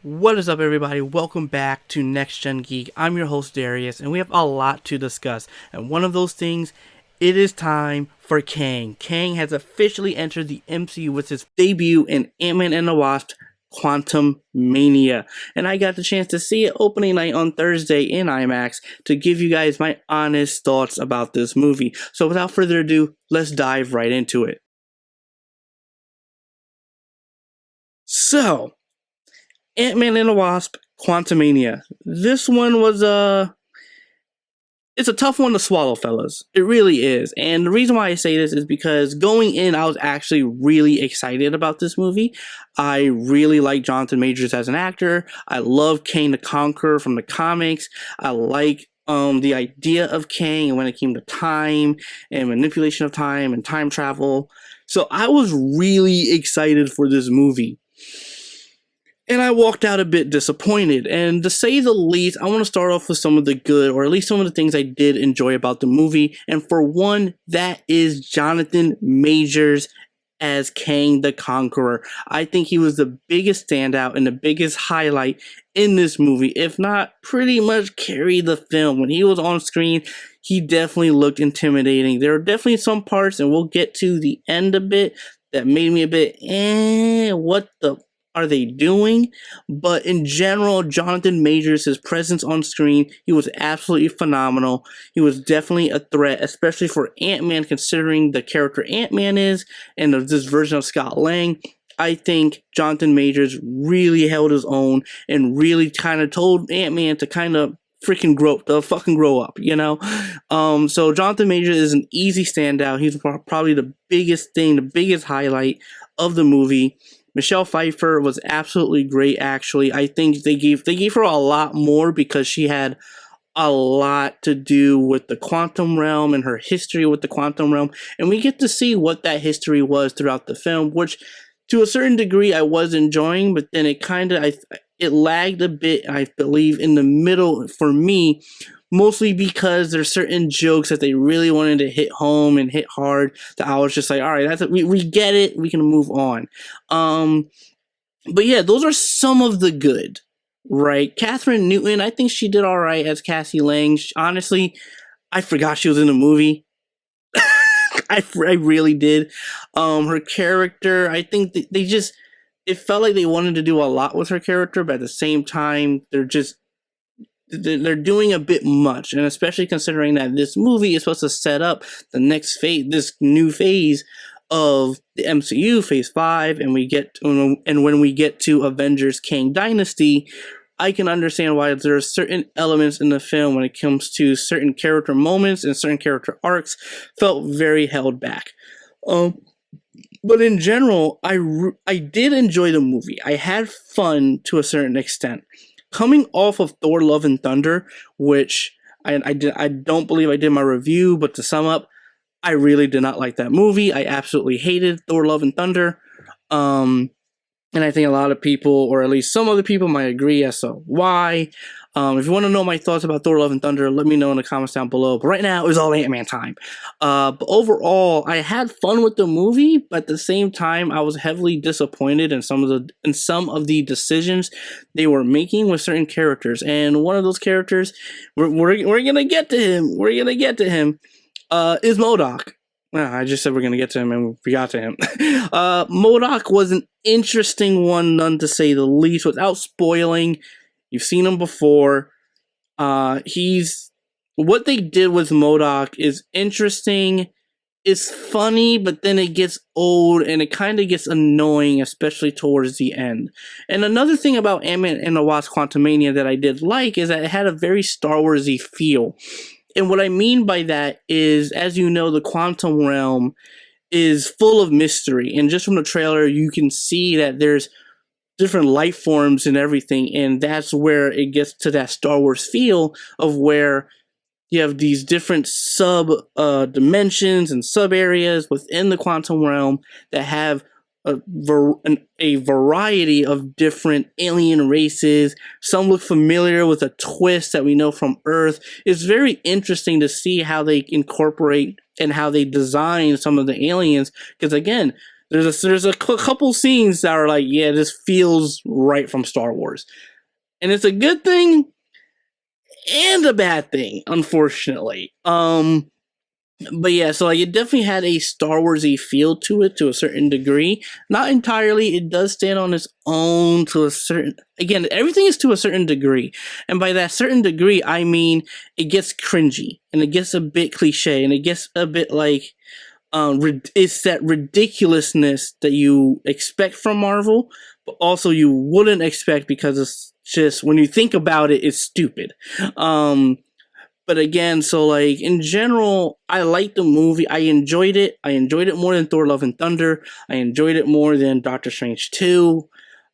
What is up, everybody? Welcome back to Next Gen Geek. I'm your host, Darius, and we have a lot to discuss. And one of those things, it is time for Kang. Kang has officially entered the MCU with his debut in Ant-Man and the Wasp Quantumania. And I got the chance to see it opening night on Thursday in IMAX to give you guys my honest thoughts about this movie. So without further ado, let's dive right into it. So, Ant-Man and the Wasp Quantumania. This one was it's a tough one to swallow, fellas. It really is. And the reason why I say this is because going in, I was actually really excited about this movie. I really like Jonathan Majors as an actor. I love Kang the Conqueror from the comics. I like the idea of Kang when it came to time and manipulation of time and time travel. So I was really excited for this movie. And I walked out a bit disappointed. And to say the least, I want to start off with some of the good, or at least some of the things I did enjoy about the movie. And for one, that is Jonathan Majors as Kang the Conqueror. I think he was the biggest standout and the biggest highlight in this movie, if not pretty much carried the film. When he was on screen, he definitely looked intimidating. There are definitely some parts, and we'll get to the end a bit, that made me a bit, what the are they doing? But in general, Jonathan Majors, his presence on screen, he was absolutely phenomenal. He was definitely a threat, especially for Ant-Man, considering the character Ant-Man is, and this version of Scott Lang. I think Jonathan Majors really held his own and really kind of told Ant-Man to kind of freaking grow up, you know? So Jonathan Majors is an easy standout. He's probably the biggest thing, the biggest highlight of the movie. Michelle Pfeiffer was absolutely great, actually. I think they gave her a lot more because she had a lot to do with the quantum realm and her history with the quantum realm. And we get to see what that history was throughout the film, which to a certain degree I was enjoying, but then it lagged a bit, I believe, in the middle for me, mostly because there's certain jokes that they really wanted to hit home and hit hard that I was just like, all right, we get it, we can move on. But yeah, those are some of the good, right? Catherine Newton, I think she did all right as Cassie Lang. Honestly, I forgot she was in the movie. I really did. Her character, I think it felt like they wanted to do a lot with her character, but at the same time, they're doing a bit much, and especially considering that this movie is supposed to set up the next phase, this new phase of the MCU, Phase 5, and when we get to Avengers Kang Dynasty, I can understand why there are certain elements in the film when it comes to certain character moments and certain character arcs felt very held back. But in general, I did enjoy the movie. I had fun to a certain extent. Coming off of Thor: Love and Thunder, which I don't believe I did my review, but to sum up, I really did not like that movie. I absolutely hated Thor: Love and Thunder. And I think a lot of people, or at least some other people, might agree as to why. If you want to know my thoughts about Thor: Love and Thunder, let me know in the comments down below. But right now, it's all Ant-Man time. But overall, I had fun with the movie, but at the same time, I was heavily disappointed in some of the decisions they were making with certain characters. And one of those characters, we're gonna get to him. We're gonna get to him. Is MODOK. Well, I just said we're going to get to him, and we got to him. MODOK was an interesting one, none to say the least, without spoiling. You've seen him before. What they did with MODOK is interesting. It's funny, but then it gets old, and it kind of gets annoying, especially towards the end. And another thing about Ant-Man and the Wasp Quantumania that I did like is that it had a very Star Wars-y feel. And what I mean by that is, as you know, the quantum realm is full of mystery. And just from the trailer, you can see that there's different life forms and everything. And that's where it gets to that Star Wars feel of where you have these different dimensions and sub areas within the quantum realm that have a variety of different alien races. Some look familiar with a twist that we know from Earth. It's very interesting to see how they incorporate and how they design some of the aliens, because again, There's a couple scenes that are like, yeah, this feels right from Star Wars, and it's a good thing and a bad thing, unfortunately. But yeah, so like it definitely had a Star Warsy feel to it to a certain degree. Not entirely. It does stand on its own to a certain. Again, everything is to a certain degree, and by that certain degree, I mean it gets cringy and it gets a bit cliche and it gets a bit like it's that ridiculousness that you expect from Marvel, but also you wouldn't expect because it's just when you think about it, it's stupid. But again, so like in general, I liked the movie. I enjoyed it. I enjoyed it more than Thor: Love and Thunder. I enjoyed it more than Doctor Strange 2.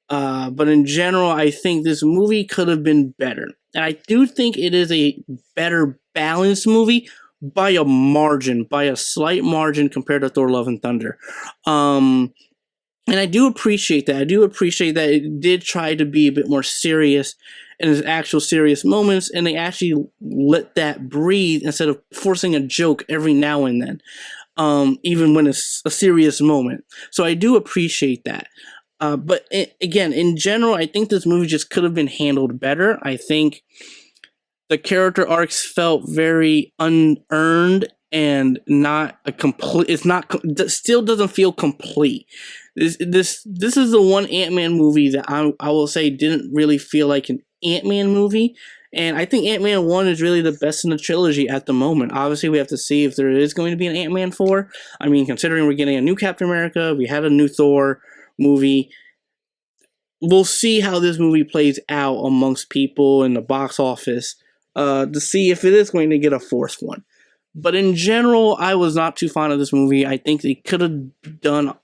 But in general, I think this movie could have been better. And I do think it is a better balanced movie by a margin, by a slight margin compared to Thor: Love and Thunder. And I do appreciate that. I do appreciate that it did try to be a bit more serious in its actual serious moments, and they actually let that breathe instead of forcing a joke every now and then, even when it's a serious moment. So I do appreciate that. But again, in general, I think this movie just could have been handled better. I think the character arcs felt very unearned and not a complete. It's not. Still doesn't feel complete. This is the one Ant-Man movie that I will say didn't really feel like an Ant-Man movie. And I think Ant-Man 1 is really the best in the trilogy at the moment. Obviously, we have to see if there is going to be an Ant-Man 4. I mean, considering we're getting a new Captain America, we had a new Thor movie. We'll see how this movie plays out amongst people in the box office to see if it is going to get a fourth one. But in general, I was not too fond of this movie. I think they could have done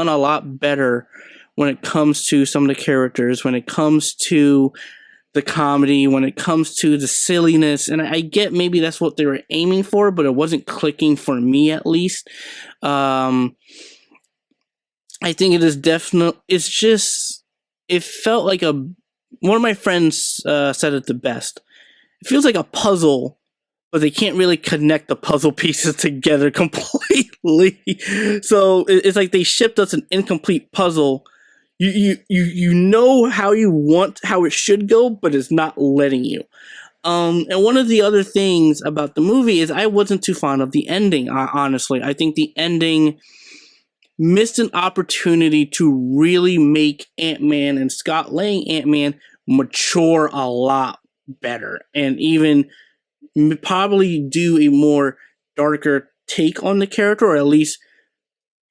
a lot better when it comes to some of the characters, when it comes to the comedy, when it comes to the silliness. And I get maybe that's what they were aiming for, but it wasn't clicking for me at least. I think it is definitely, it's just, it felt like one of my friends said it the best. It feels like a puzzle, but they can't really connect the puzzle pieces together completely. So it's like they shipped us an incomplete puzzle. You know how it should go, but it's not letting you. And one of the other things about the movie is I wasn't too fond of the ending, honestly. I think the ending missed an opportunity to really make Ant-Man and Scott Lang Ant-Man mature a lot better, and even probably do a more darker take on the character, or at least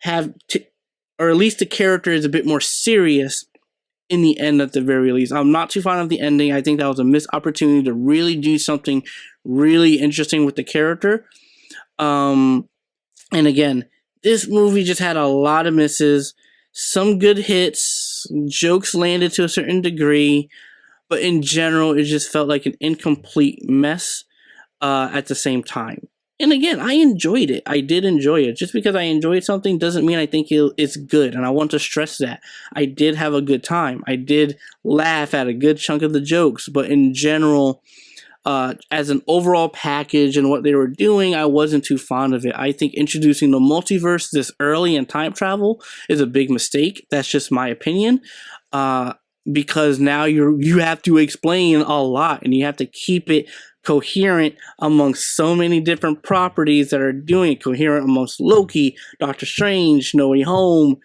the character is a bit more serious in the end at the very least. I'm not too fond of the ending. I think that was a missed opportunity to really do something really interesting with the character. And again, this movie just had a lot of misses, some good hits, jokes landed to a certain degree, but in general, it just felt like an incomplete mess at the same time. And again, I enjoyed it. I did enjoy it. Just because I enjoyed something doesn't mean I think it's good. And I want to stress that. I did have a good time. I did laugh at a good chunk of the jokes. But in general, as an overall package and what they were doing, I wasn't too fond of it. I think introducing the multiverse this early in time travel is a big mistake. That's just my opinion. Because now you have to explain a lot and you have to keep it coherent amongst so many different properties that are doing it, coherent amongst Loki, Doctor Strange, No Way Home,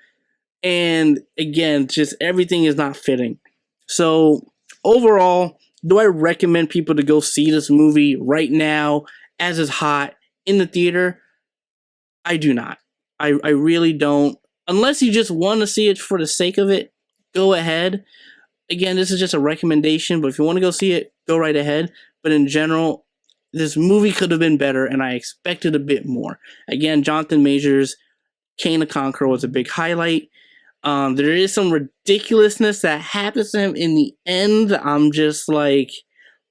and again, just everything is not fitting. So overall, do I recommend people to go see this movie right now as it's hot in the theater? I do not. I really don't. Unless you just want to see it for the sake of it, go ahead. Again, this is just a recommendation, but if you want to go see it, go right ahead. But in general, this movie could have been better, and I expected a bit more. Again, Jonathan Majors, Kang the Conqueror was a big highlight. There is some ridiculousness that happens to him in the end. I'm just like,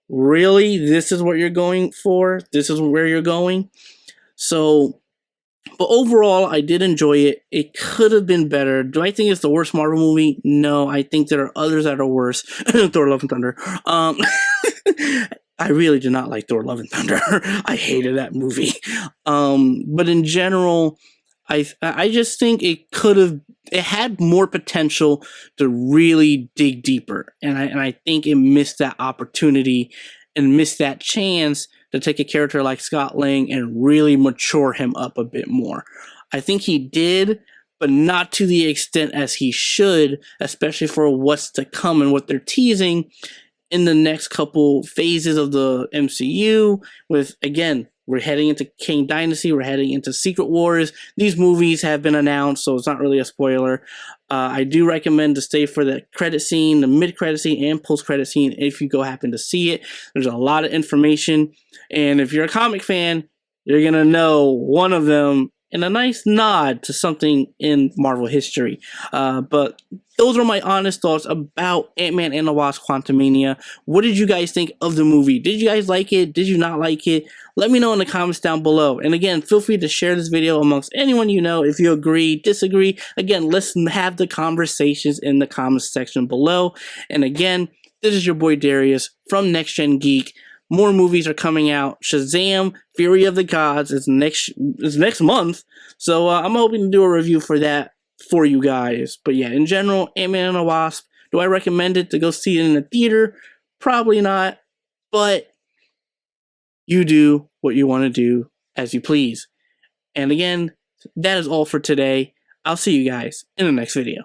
really? This is what you're going for? This is where you're going? So, but overall, I did enjoy it. It could have been better. Do I think it's the worst Marvel movie? No, I think there are others that are worse. Thor: Love and Thunder. I really do not like Thor: Love and Thunder. I hated that movie. But in general, I just think it had more potential to really dig deeper, and I think it missed that opportunity and missed that chance to take a character like Scott Lang and really mature him up a bit more. I think he did, but not to the extent as he should, especially for what's to come and what they're teasing in the next couple phases of the MCU. With, again, we're heading into Kang Dynasty, we're heading into Secret Wars. These movies have been announced, so it's not really a spoiler. I do recommend to stay for the credit scene, the mid-credit scene, and post-credit scene if you go happen to see it. There's a lot of information, and if you're a comic fan, you're gonna know one of them in a nice nod to something in Marvel history. But those are my honest thoughts about Ant-Man and the Wasp Quantumania. What did you guys think of the movie? Did you guys like it? Did you not like it? Let me know in the comments down below. And again, feel free to share this video amongst anyone you know if you agree, disagree. Again, let's have the conversations in the comments section below. And again, this is your boy Darius from Next Gen Geek. More movies are coming out. Shazam! Fury of the Gods is next month, so I'm hoping to do a review for that for you guys. But yeah, in general, Ant-Man and the Wasp. Do I recommend it to go see it in the theater? Probably not, but you do what you want to do as you please. And again, that is all for today. I'll see you guys in the next video.